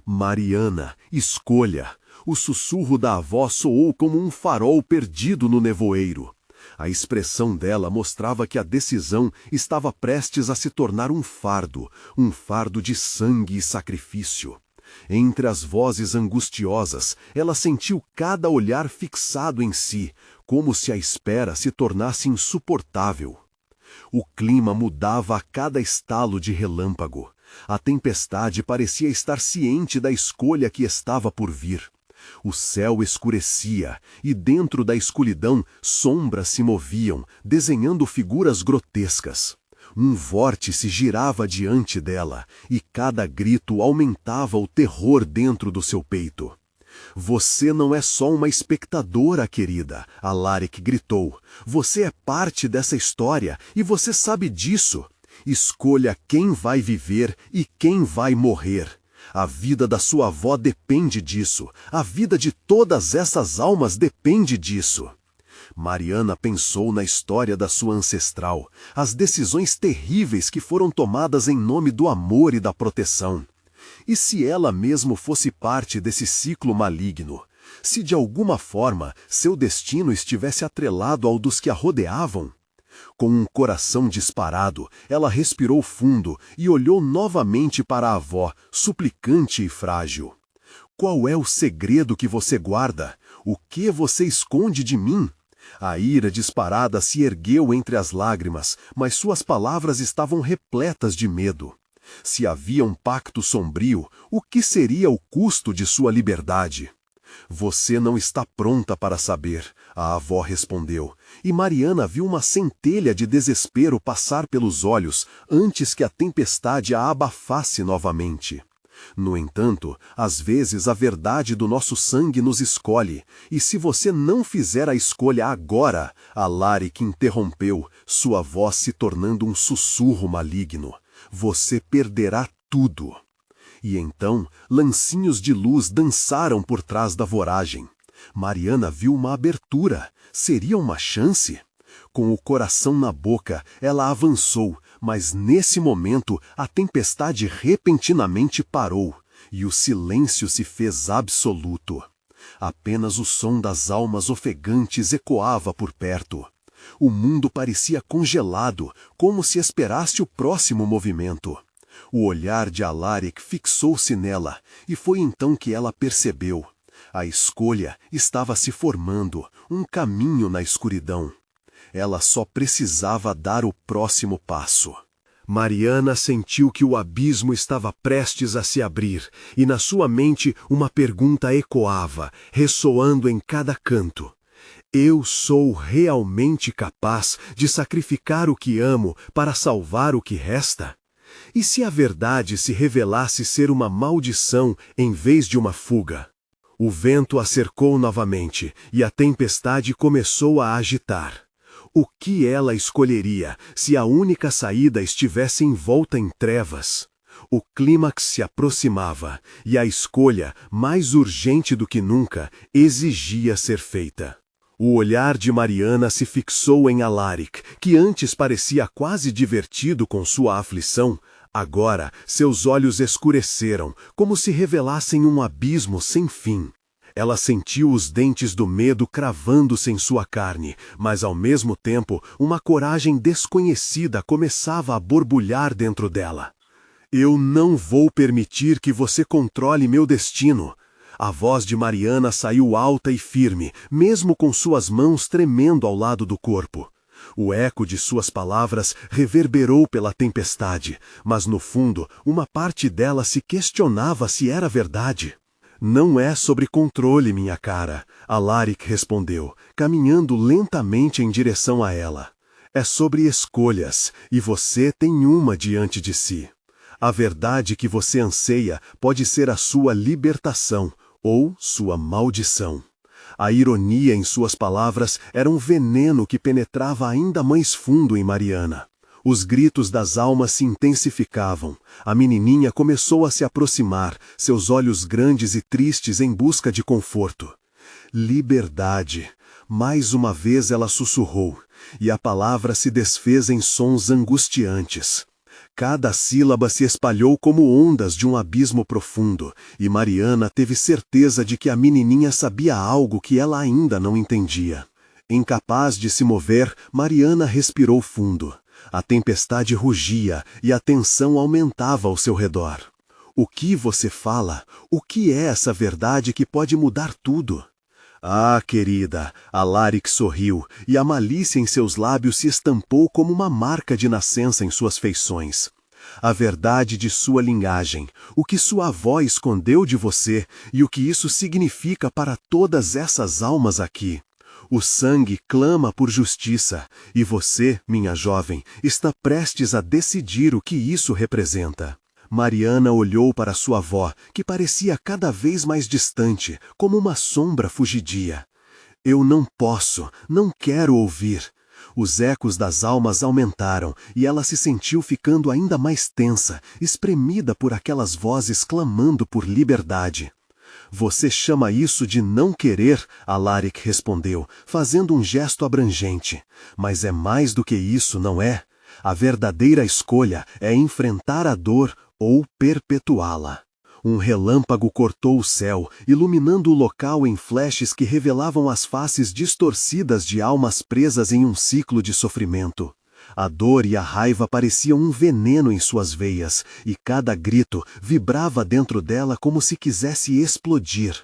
"Mariana, escolha." O sussurro da avó soou como um farol perdido no nevoeiro. A expressão dela mostrava que a decisão estava prestes a se tornar um fardo de sangue e sacrifício. Entre as vozes angustiosas, ela sentiu cada olhar fixado em si, como se a espera se tornasse insuportável. O clima mudava a cada estalo de relâmpago. A tempestade parecia estar ciente da escolha que estava por vir. O céu escurecia, e dentro da escuridão sombras se moviam, desenhando figuras grotescas. Um vórtice girava diante dela, e cada grito aumentava o terror dentro do seu peito. "Você não é só uma espectadora, querida", Alaric gritou. "Você é parte dessa história, e você sabe disso. Escolha quem vai viver e quem vai morrer. A vida da sua avó depende disso. A vida de todas essas almas depende disso." Mariana pensou na história da sua ancestral, as decisões terríveis que foram tomadas em nome do amor e da proteção. E se ela mesmo fosse parte desse ciclo maligno? Se de alguma forma seu destino estivesse atrelado ao dos que a rodeavam? Com um coração disparado, ela respirou fundo e olhou novamente para a avó, suplicante e frágil. "Qual é o segredo que você guarda? O que você esconde de mim?" A ira disparada se ergueu entre as lágrimas, mas suas palavras estavam repletas de medo. Se havia um pacto sombrio, o que seria o custo de sua liberdade? "Você não está pronta para saber", a avó respondeu, e Mariana viu uma centelha de desespero passar pelos olhos antes que a tempestade a abafasse novamente. "No entanto, às vezes a verdade do nosso sangue nos escolhe, e se você não fizer a escolha agora", Alaric interrompeu, sua voz se tornando um sussurro maligno, "você perderá tudo." E então, lancinhos de luz dançaram por trás da voragem. Mariana viu uma abertura. Seria uma chance? Com o coração na boca, ela avançou, mas nesse momento a tempestade repentinamente parou, e o silêncio se fez absoluto. Apenas o som das almas ofegantes ecoava por perto. O mundo parecia congelado, como se esperasse o próximo movimento. O olhar de Alaric fixou-se nela, e foi então que ela percebeu. A escolha estava se formando, um caminho na escuridão. Ela só precisava dar o próximo passo. Mariana sentiu que o abismo estava prestes a se abrir, e na sua mente uma pergunta ecoava, ressoando em cada canto. Eu sou realmente capaz de sacrificar o que amo para salvar o que resta? E se a verdade se revelasse ser uma maldição em vez de uma fuga? O vento a cercou novamente e a tempestade começou a agitar. O que ela escolheria se a única saída estivesse envolta em trevas? O clímax se aproximava e a escolha, mais urgente do que nunca, exigia ser feita. O olhar de Mariana se fixou em Alaric, que antes parecia quase divertido com sua aflição. Agora, seus olhos escureceram, como se revelassem um abismo sem fim. Ela sentiu os dentes do medo cravando-se em sua carne, mas ao mesmo tempo, uma coragem desconhecida começava a borbulhar dentro dela. Eu não vou permitir que você controle meu destino. A voz de Mariana saiu alta e firme, mesmo com suas mãos tremendo ao lado do corpo. O eco de suas palavras reverberou pela tempestade, mas no fundo, uma parte dela se questionava se era verdade. Não é sobre controle, minha cara, Alaric respondeu, caminhando lentamente em direção a ela. É sobre escolhas, e você tem uma diante de si. A verdade que você anseia pode ser a sua libertação ou sua maldição. A ironia em suas palavras era um veneno que penetrava ainda mais fundo em Mariana. Os gritos das almas se intensificavam. A menininha começou a se aproximar, seus olhos grandes e tristes em busca de conforto. Liberdade. Mais uma vez ela sussurrou, e a palavra se desfez em sons angustiantes. Cada sílaba se espalhou como ondas de um abismo profundo, e Mariana teve certeza de que a menininha sabia algo que ela ainda não entendia. Incapaz de se mover, Mariana respirou fundo. A tempestade rugia e a tensão aumentava ao seu redor. O que você fala? O que é essa verdade que pode mudar tudo? Ah, querida, Alaric sorriu, e a malícia em seus lábios se estampou como uma marca de nascença em suas feições. A verdade de sua linhagem, o que sua avó escondeu de você e o que isso significa para todas essas almas aqui. O sangue clama por justiça, e você, minha jovem, está prestes a decidir o que isso representa. Mariana olhou para sua avó, que parecia cada vez mais distante, como uma sombra fugidia. Eu não posso, não quero ouvir. Os ecos das almas aumentaram, e ela se sentiu ficando ainda mais tensa, espremida por aquelas vozes clamando por liberdade. Você chama isso de não querer? Alaric respondeu, fazendo um gesto abrangente. Mas é mais do que isso, não é? A verdadeira escolha é enfrentar a dor ou perpetuá-la. Um relâmpago cortou o céu, iluminando o local em flashes que revelavam as faces distorcidas de almas presas em um ciclo de sofrimento. A dor e a raiva pareciam um veneno em suas veias, e cada grito vibrava dentro dela como se quisesse explodir.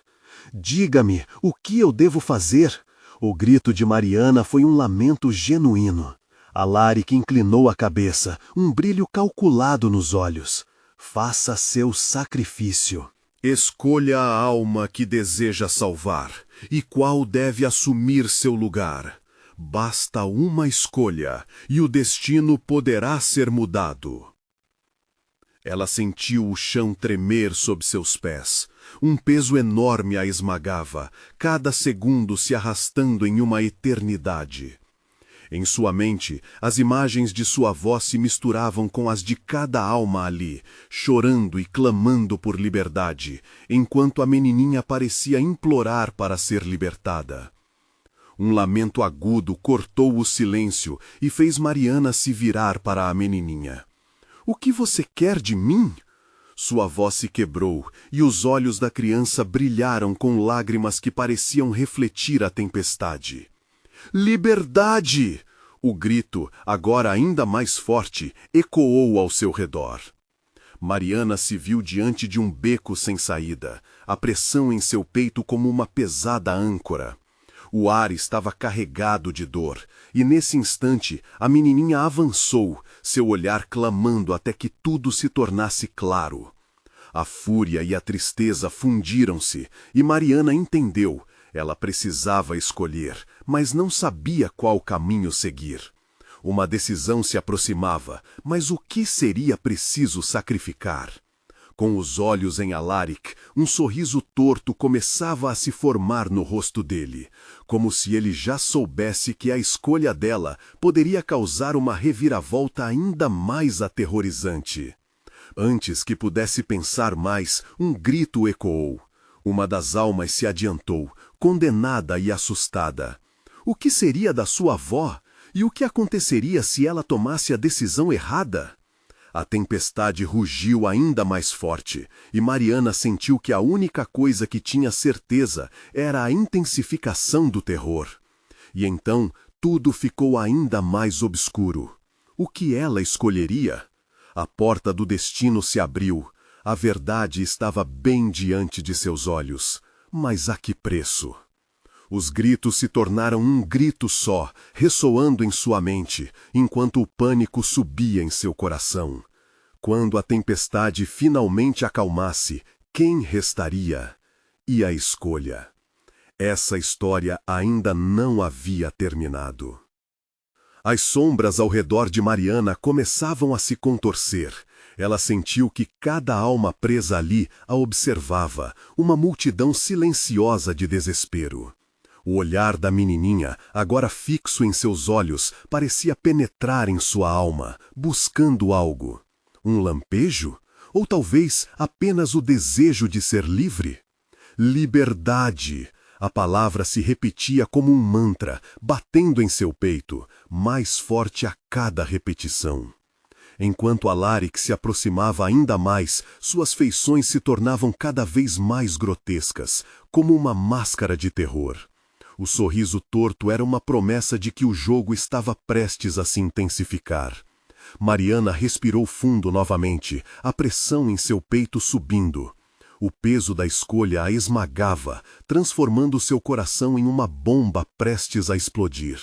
Diga-me, o que eu devo fazer? O grito de Mariana foi um lamento genuíno. Alaric inclinou a cabeça, um brilho calculado nos olhos. Faça seu sacrifício. Escolha a alma que deseja salvar, e qual deve assumir seu lugar. Basta uma escolha, e o destino poderá ser mudado. Ela sentiu o chão tremer sob seus pés. Um peso enorme a esmagava, cada segundo se arrastando em uma eternidade. Em sua mente, as imagens de sua avó se misturavam com as de cada alma ali, chorando e clamando por liberdade, enquanto a menininha parecia implorar para ser libertada. Um lamento agudo cortou o silêncio e fez Mariana se virar para a menininha. O que você quer de mim? Sua voz se quebrou e os olhos da criança brilharam com lágrimas que pareciam refletir a tempestade. Liberdade! O grito, agora ainda mais forte, ecoou ao seu redor. Mariana se viu diante de um beco sem saída, a pressão em seu peito como uma pesada âncora. O ar estava carregado de dor, e nesse instante a menininha avançou, seu olhar clamando até que tudo se tornasse claro. A fúria e a tristeza fundiram-se, e Mariana entendeu. Ela precisava escolher, mas não sabia qual caminho seguir. Uma decisão se aproximava, mas o que seria preciso sacrificar? Com os olhos em Alaric, um sorriso torto começava a se formar no rosto dele, como se ele já soubesse que a escolha dela poderia causar uma reviravolta ainda mais aterrorizante. Antes que pudesse pensar mais, um grito ecoou. Uma das almas se adiantou, condenada e assustada. O que seria da sua avó? E o que aconteceria se ela tomasse a decisão errada? A tempestade rugiu ainda mais forte, e Mariana sentiu que a única coisa que tinha certeza era a intensificação do terror. E então tudo ficou ainda mais obscuro. O que ela escolheria? A porta do destino se abriu. A verdade estava bem diante de seus olhos. Mas a que preço? Os gritos se tornaram um grito só, ressoando em sua mente, enquanto o pânico subia em seu coração. Quando a tempestade finalmente acalmasse, quem restaria? E a escolha? Essa história ainda não havia terminado. As sombras ao redor de Mariana começavam a se contorcer. Ela sentiu que cada alma presa ali a observava, uma multidão silenciosa de desespero. O olhar da menininha, agora fixo em seus olhos, parecia penetrar em sua alma, buscando algo. Um lampejo? Ou talvez apenas o desejo de ser livre? Liberdade! A palavra se repetia como um mantra, batendo em seu peito, mais forte a cada repetição. Enquanto Alaric se aproximava ainda mais, suas feições se tornavam cada vez mais grotescas, como uma máscara de terror. O sorriso torto era uma promessa de que o jogo estava prestes a se intensificar. Mariana respirou fundo novamente, a pressão em seu peito subindo. O peso da escolha a esmagava, transformando seu coração em uma bomba prestes a explodir.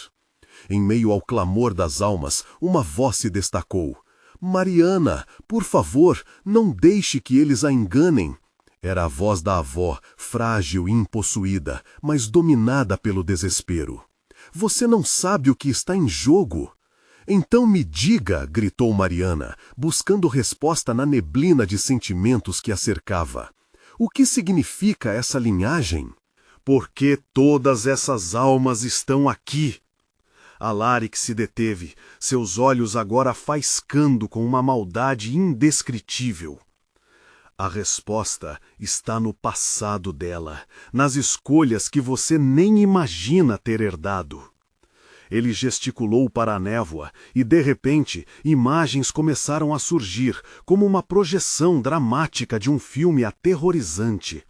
Em meio ao clamor das almas, uma voz se destacou. «Mariana, por favor, não deixe que eles a enganem!» Era a voz da avó, frágil e impossuída, mas dominada pelo desespero. «Você não sabe o que está em jogo!» «Então me diga!» gritou Mariana, buscando resposta na neblina de sentimentos que a cercava. «O que significa essa linhagem? Por que todas essas almas estão aqui?» Alaric se deteve, seus olhos agora faiscando com uma maldade indescritível. A resposta está no passado dela, nas escolhas que você nem imagina ter herdado. Ele gesticulou para a névoa e, de repente, imagens começaram a surgir, como uma projeção dramática de um filme aterrorizante.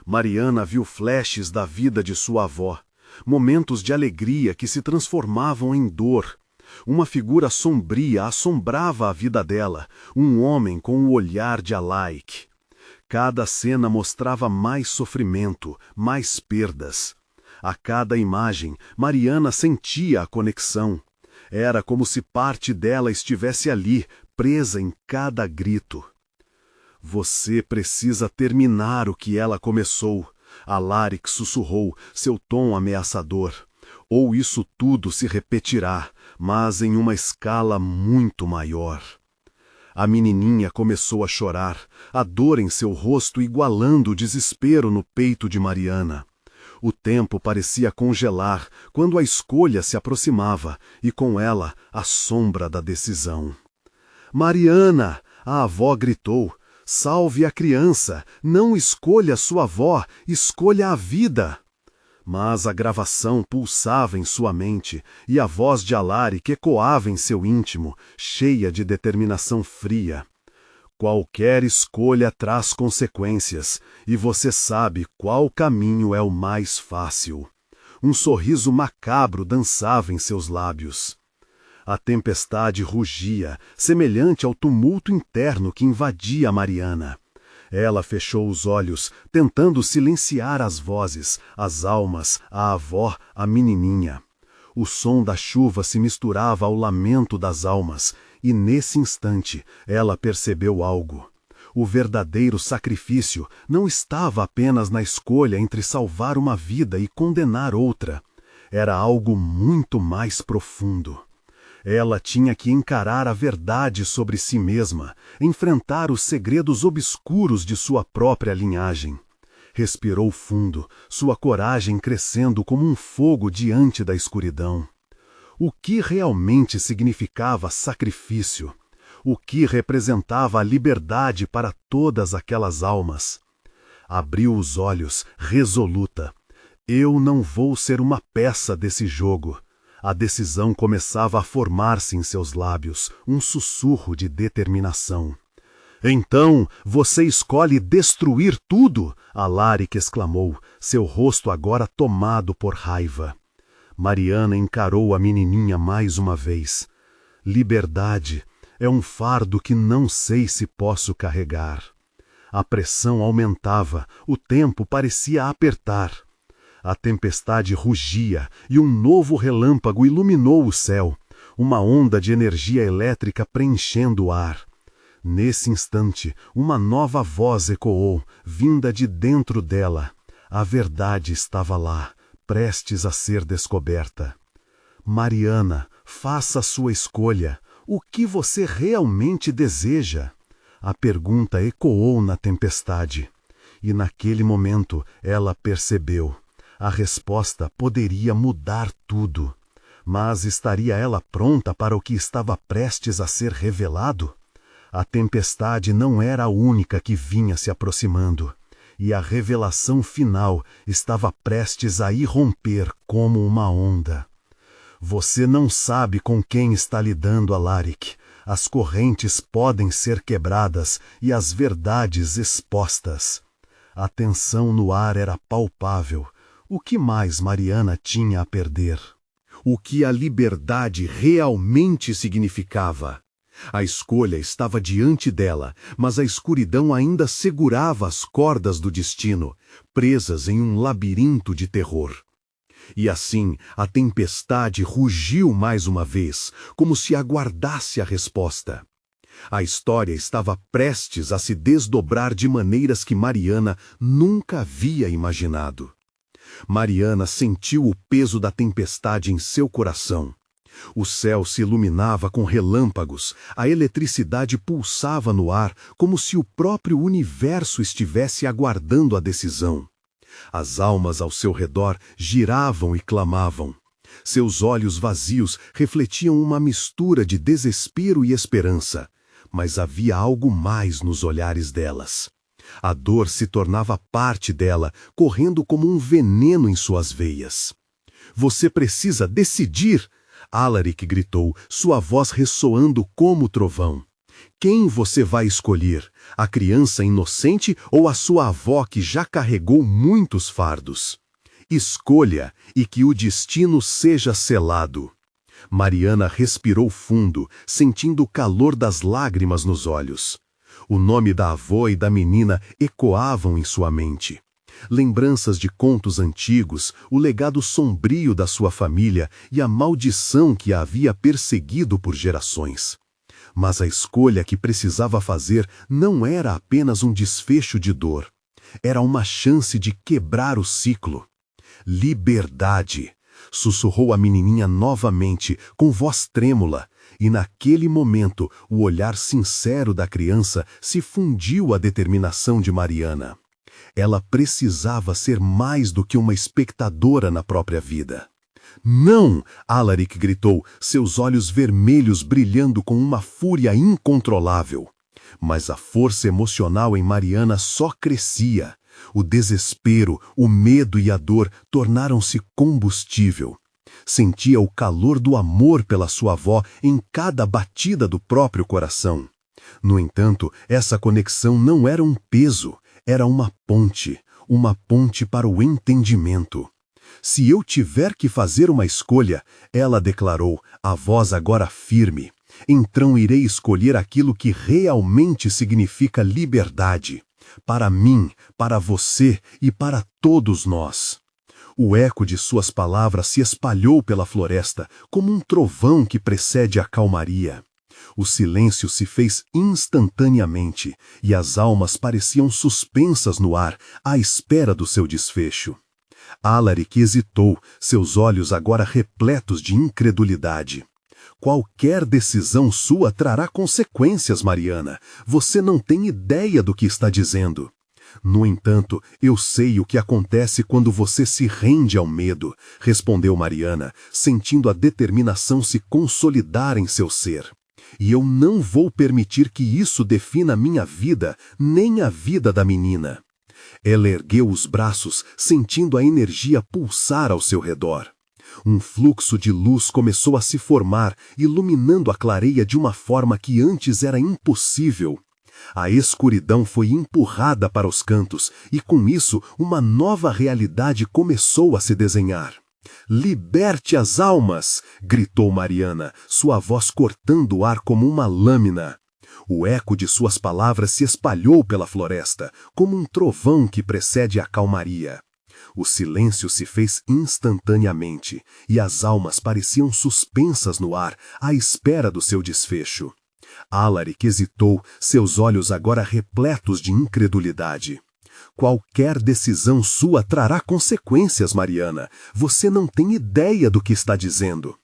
Mariana viu flashes da vida de sua avó, momentos de alegria que se transformavam em dor. Uma figura sombria assombrava a vida dela, um homem com o olhar de Alaric. Cada cena mostrava mais sofrimento, mais perdas. A cada imagem, Mariana sentia a conexão. Era como se parte dela estivesse ali, presa em cada grito. Você precisa terminar o que ela começou. Alaric sussurrou, seu tom ameaçador. Ou isso tudo se repetirá, mas em uma escala muito maior. A menininha começou a chorar, a dor em seu rosto igualando o desespero no peito de Mariana. O tempo parecia congelar quando a escolha se aproximava e com ela a sombra da decisão. «Mariana!» a avó gritou. «Salve a criança! Não escolha sua avó, escolha a vida!» Mas a gravação pulsava em sua mente e a voz de Alaric ecoava em seu íntimo, cheia de determinação fria. Qualquer escolha traz consequências, e você sabe qual caminho é o mais fácil. Um sorriso macabro dançava em seus lábios. A tempestade rugia, semelhante ao tumulto interno que invadia Mariana. Ela fechou os olhos, tentando silenciar as vozes, as almas, a avó, a menininha. O som da chuva se misturava ao lamento das almas, e nesse instante ela percebeu algo. O verdadeiro sacrifício não estava apenas na escolha entre salvar uma vida e condenar outra. Era algo muito mais profundo. Ela tinha que encarar a verdade sobre si mesma, enfrentar os segredos obscuros de sua própria linhagem. Respirou fundo, sua coragem crescendo como um fogo diante da escuridão. O que realmente significava sacrifício? O que representava a liberdade para todas aquelas almas? Abriu os olhos, resoluta. Eu não vou ser uma peça desse jogo. A decisão começava a formar-se em seus lábios, um sussurro de determinação. Então, você escolhe destruir tudo? Alaric exclamou, seu rosto agora tomado por raiva. Mariana encarou a menininha mais uma vez. Liberdade é um fardo que não sei se posso carregar. A pressão aumentava, o tempo parecia apertar. A tempestade rugia e um novo relâmpago iluminou o céu, uma onda de energia elétrica preenchendo o ar. Nesse instante, uma nova voz ecoou, vinda de dentro dela. A verdade estava lá, prestes a ser descoberta. Mariana, faça a sua escolha. O que você realmente deseja? A pergunta ecoou na tempestade. E naquele momento ela percebeu. A resposta poderia mudar tudo. Mas estaria ela pronta para o que estava prestes a ser revelado? A tempestade não era a única que vinha se aproximando, e a revelação final estava prestes a irromper como uma onda. Você não sabe com quem está lidando, Alaric. As correntes podem ser quebradas e as verdades expostas. A tensão no ar era palpável. O que mais Mariana tinha a perder? O que a liberdade realmente significava? A escolha estava diante dela, mas a escuridão ainda segurava as cordas do destino, presas em um labirinto de terror. E assim, a tempestade rugiu mais uma vez, como se aguardasse a resposta. A história estava prestes a se desdobrar de maneiras que Mariana nunca havia imaginado. Mariana sentiu o peso da tempestade em seu coração. O céu se iluminava com relâmpagos, a eletricidade pulsava no ar como se o próprio universo estivesse aguardando a decisão. As almas ao seu redor giravam e clamavam. Seus olhos vazios refletiam uma mistura de desespero e esperança, mas havia algo mais nos olhares delas. A dor se tornava parte dela, correndo como um veneno em suas veias. Você precisa decidir! Alaric gritou, sua voz ressoando como trovão. Quem você vai escolher? A criança inocente ou a sua avó que já carregou muitos fardos? Escolha e que o destino seja selado. Mariana respirou fundo, sentindo o calor das lágrimas nos olhos. O nome da avó e da menina ecoavam em sua mente. Lembranças de contos antigos, o legado sombrio da sua família e a maldição que a havia perseguido por gerações. Mas a escolha que precisava fazer não era apenas um desfecho de dor. Era uma chance de quebrar o ciclo. Liberdade! Sussurrou a menininha novamente, com voz trêmula, e naquele momento o olhar sincero da criança se fundiu à determinação de Mariana. Ela precisava ser mais do que uma espectadora na própria vida. Não! Alaric gritou, seus olhos vermelhos brilhando com uma fúria incontrolável. Mas a força emocional em Mariana só crescia. O desespero, o medo e a dor tornaram-se combustível. Sentia o calor do amor pela sua avó em cada batida do próprio coração. No entanto, essa conexão não era um peso, era uma ponte para o entendimento. Se eu tiver que fazer uma escolha, ela declarou, a voz agora firme, então irei escolher aquilo que realmente significa liberdade. Para mim, para você e para todos nós. O eco de suas palavras se espalhou pela floresta como um trovão que precede a calmaria. O silêncio se fez instantaneamente e as almas pareciam suspensas no ar à espera do seu desfecho. Alaric hesitou, seus olhos agora repletos de incredulidade. Qualquer decisão sua trará consequências, Mariana. Você não tem ideia do que está dizendo. No entanto, eu sei o que acontece quando você se rende ao medo, respondeu Mariana, sentindo a determinação se consolidar em seu ser. E eu não vou permitir que isso defina minha vida, nem a vida da menina. Ela ergueu os braços, sentindo a energia pulsar ao seu redor. Um fluxo de luz começou a se formar, iluminando a clareia de uma forma que antes era impossível. A escuridão foi empurrada para os cantos, e com isso uma nova realidade começou a se desenhar. "Liberte as almas!" gritou Mariana, sua voz cortando o ar como uma lâmina. O eco de suas palavras se espalhou pela floresta, como um trovão que precede a calmaria. O silêncio se fez instantaneamente, e as almas pareciam suspensas no ar, à espera do seu desfecho. Alaric hesitou, seus olhos agora repletos de incredulidade. Qualquer decisão sua trará consequências, Mariana. Você não tem ideia do que está dizendo.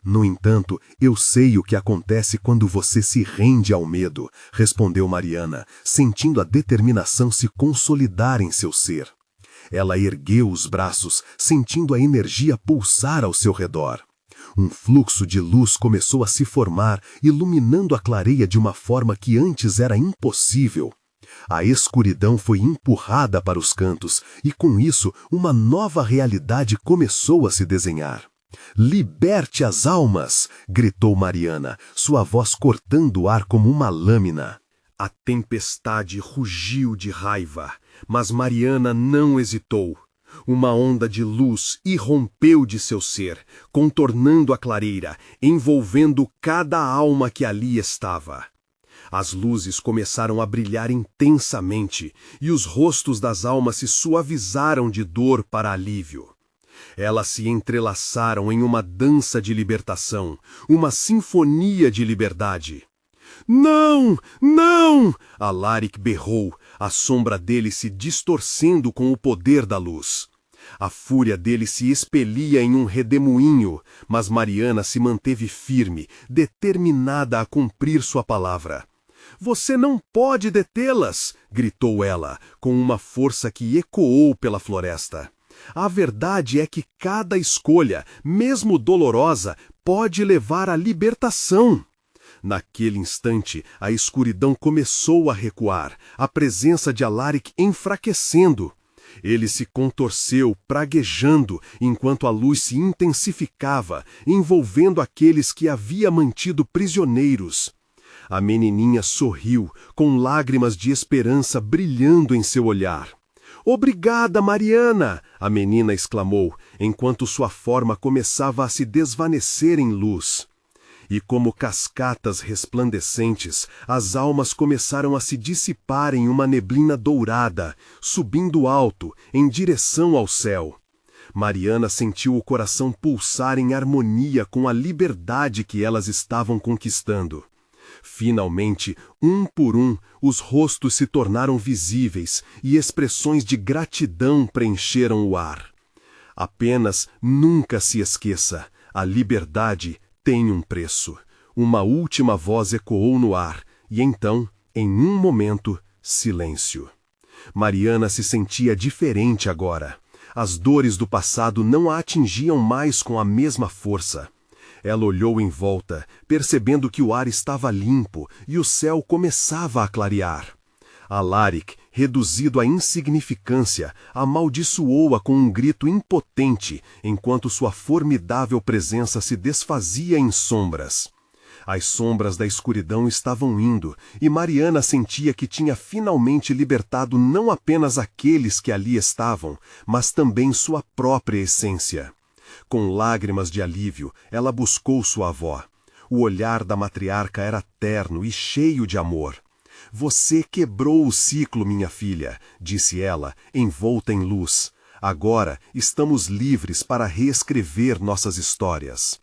No entanto, eu sei o que acontece quando você se rende ao medo, respondeu Mariana, sentindo a determinação se consolidar em seu ser. Ela ergueu os braços, sentindo a energia pulsar ao seu redor. Um fluxo de luz começou a se formar, iluminando a clareia de uma forma que antes era impossível. A escuridão foi empurrada para os cantos, e com isso uma nova realidade começou a se desenhar. "Liberte as almas!" gritou Mariana, sua voz cortando o ar como uma lâmina. A tempestade rugiu de raiva, mas Mariana não hesitou. Uma onda de luz irrompeu de seu ser, contornando a clareira, envolvendo cada alma que ali estava. As luzes começaram a brilhar intensamente, e os rostos das almas se suavizaram de dor para alívio. Elas se entrelaçaram em uma dança de libertação, uma sinfonia de liberdade. "Não! Não!" Alaric berrou, a sombra dele se distorcendo com o poder da luz. A fúria dele se expelia em um redemoinho, mas Mariana se manteve firme, determinada a cumprir sua palavra. "Você não pode detê-las!" gritou ela, com uma força que ecoou pela floresta. "A verdade é que cada escolha, mesmo dolorosa, pode levar à libertação." Naquele instante, a escuridão começou a recuar, a presença de Alaric enfraquecendo. Ele se contorceu, praguejando, enquanto a luz se intensificava, envolvendo aqueles que havia mantido prisioneiros. A menininha sorriu, com lágrimas de esperança brilhando em seu olhar. "Obrigada, Mariana!" a menina exclamou, enquanto sua forma começava a se desvanecer em luz. E como cascatas resplandecentes, as almas começaram a se dissipar em uma neblina dourada, subindo alto, em direção ao céu. Mariana sentiu o coração pulsar em harmonia com a liberdade que elas estavam conquistando. Finalmente, um por um, os rostos se tornaram visíveis e expressões de gratidão preencheram o ar. Apenas nunca se esqueça, a liberdade tem um preço. Uma última voz ecoou no ar, e então, em um momento, silêncio. Mariana se sentia diferente agora. As dores do passado não a atingiam mais com a mesma força. Ela olhou em volta, percebendo que o ar estava limpo e o céu começava a clarear. Alaric, reduzido à insignificância, amaldiçoou-a com um grito impotente, enquanto sua formidável presença se desfazia em sombras. As sombras da escuridão estavam indo, e Mariana sentia que tinha finalmente libertado não apenas aqueles que ali estavam, mas também sua própria essência. Com lágrimas de alívio, ela buscou sua avó. O olhar da matriarca era terno e cheio de amor. Você quebrou o ciclo, minha filha, disse ela, envolta em luz. Agora estamos livres para reescrever nossas histórias.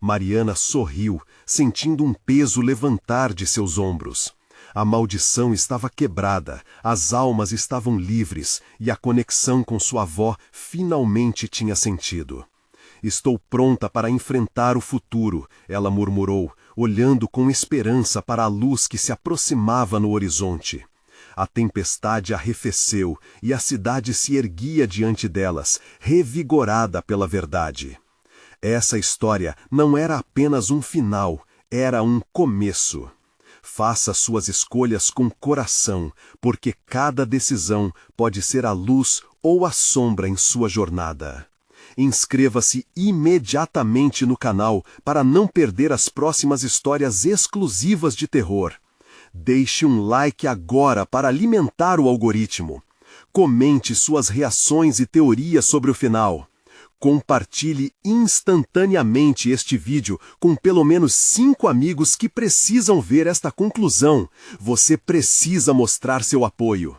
Mariana sorriu, sentindo um peso levantar de seus ombros. A maldição estava quebrada, as almas estavam livres e a conexão com sua avó finalmente tinha sentido. Estou pronta para enfrentar o futuro, ela murmurou, olhando com esperança para a luz que se aproximava no horizonte. A tempestade arrefeceu e a cidade se erguia diante delas, revigorada pela verdade. Essa história não era apenas um final, era um começo. Faça suas escolhas com coração, porque cada decisão pode ser a luz ou a sombra em sua jornada. Inscreva-se imediatamente no canal para não perder as próximas histórias exclusivas de terror. Deixe um like agora para alimentar o algoritmo. Comente suas reações e teorias sobre o final. Compartilhe instantaneamente este vídeo com pelo menos 5 amigos que precisam ver esta conclusão. Você precisa mostrar seu apoio.